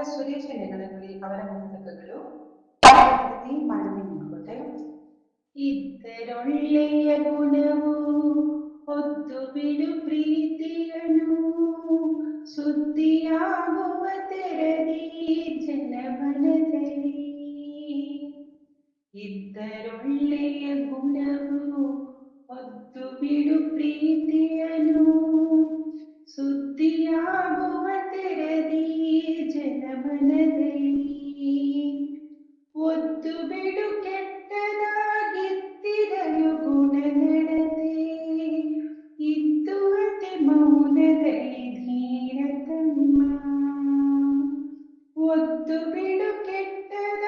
ಸುರೇಶ ನೆಗಳಗುಳಿ ಅವರ ಪುಸ್ತಕಗಳು ಪ್ರಕೃತಿ ಮಾನವಿ ಮುನ್ಕೋಟೆ. ಇದ್ದರೊಳ್ಳೆಯ ಗುಣವು ಹೊತ್ತು ಬಿಡು ಪ್ರೀತಿಯನು, ಸುದ್ದಿಯಾಗುವ ತೆರದಿ ಜನಮನದಲ್ಲಿ. ಇದ್ದರೊಳ್ಳೆಯ ಗುಣವು ಹೊತ್ತು ಬಿಡು ಪ್ರೀತಿಯನು, ಸುದ್ದಿಯಾಗುವ ತೆರದಿ ಜನಮನದಲ್ಲಿ. ಒದ್ದು ಬಿಡು ಕೆಟ್ಟದಾಗಿತ್ತಿರಲು ಗುಣನಡತೆ, ಇದ್ದು ಅತಿ ಮೌನದಲ್ಲಿ ಧೀರತಮ್ಮ. ಒದ್ದು ಬಿಡು ಕೆಟ್ಟದಾಗಿತ್ತಿರಲು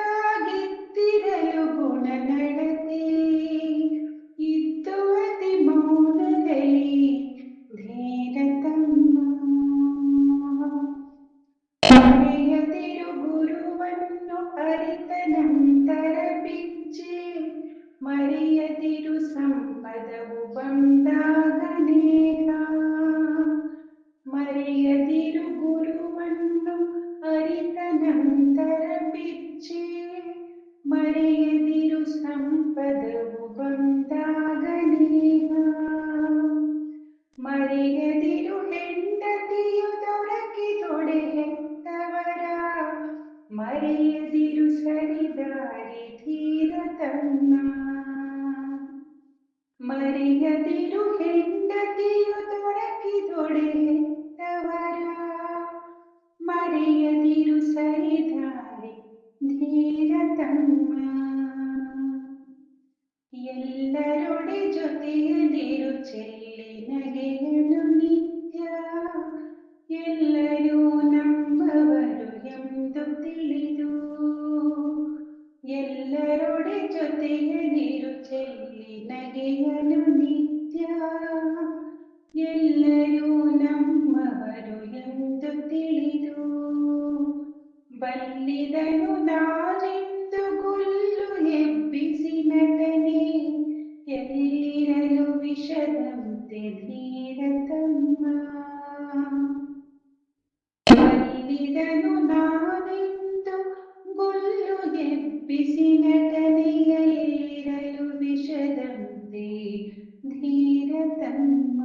ಗುಣನಡತೆ, ಇದ್ದು ಅತಿ ಮೌನದಲ್ಲಿ ಧೀರತಮ್ಮ. ಮರೆಯದಿರು ಗುರುವನ್ನು ಅರಿತ ನಂತರ ಬಿಚ್ಚಿ, ಮರೆಯದಿರು ಸಂಪದವು ಬಂದಾಗ ನೇಹ. ಮರೆಯದಿರು ಗುರುವನ್ನು ಅರಿತ ನಂತರ ಬಿಚ್ಚಿ, ಮರೆಯದಿರು ಸಂಪದವು ಬಂದಾಗ ನೇಹ. ಮರೆಯದಿರು ಹೆಂಡತಿಯು ದೊರಕಿದೊಡೆ ಹೆತ್ತವರ, ಮರೆಯದಿರು ಸರಿದಾರಿ ಧೀರತಮ್ಮ. ಮರೆಯದಿರು ಹೆಂಡತಿಯು ದೊರಕಿದೊಡೆ ಹೆತ್ತವರ, ಮರೆಯದಿರು ಸರಿದಾರಿ ಧೀರತಮ್ಮ. ಎಲ್ಲರೊಡೆ ಜೊತೆಯದಿರು ಚೆಲ್ಲಿ ನಗೆಯಲು ನಿತ್ಯ, ಎಲ್ಲರೂ ನಮ್ಮವರು ಎಂದು ತಿಳಿದು. ಎಲ್ಲರೊಡೆ ಜೊತೆಯದಿರು ಚೆಲ್ಲಿ ನಗೆಯಲು ನಿತ್ಯ, ಎಲ್ಲರೂ ನಮ್ಮವರು ಎಂದು ತಿಳಿದು. ಬಲ್ಲಿದನು ನಾನೆಂದು ಗೊಲ್ಲು ಎಬ್ಬಿಸಿ ನಟನೆ, ಎಲ್ಲಿರಲು ವಿಷದಂತೆ ಧೀರತಮ್ಮ. ಬಲ್ಲಿದನು ನಾನೆಂದು ಗೊಲ್ಲು ಎಬ್ಬಿಸಿ ನಟನೆ, ಎಲ್ಲಿರಲು ವಿಷದಂತೆ ಧೀರತಮ್ಮ.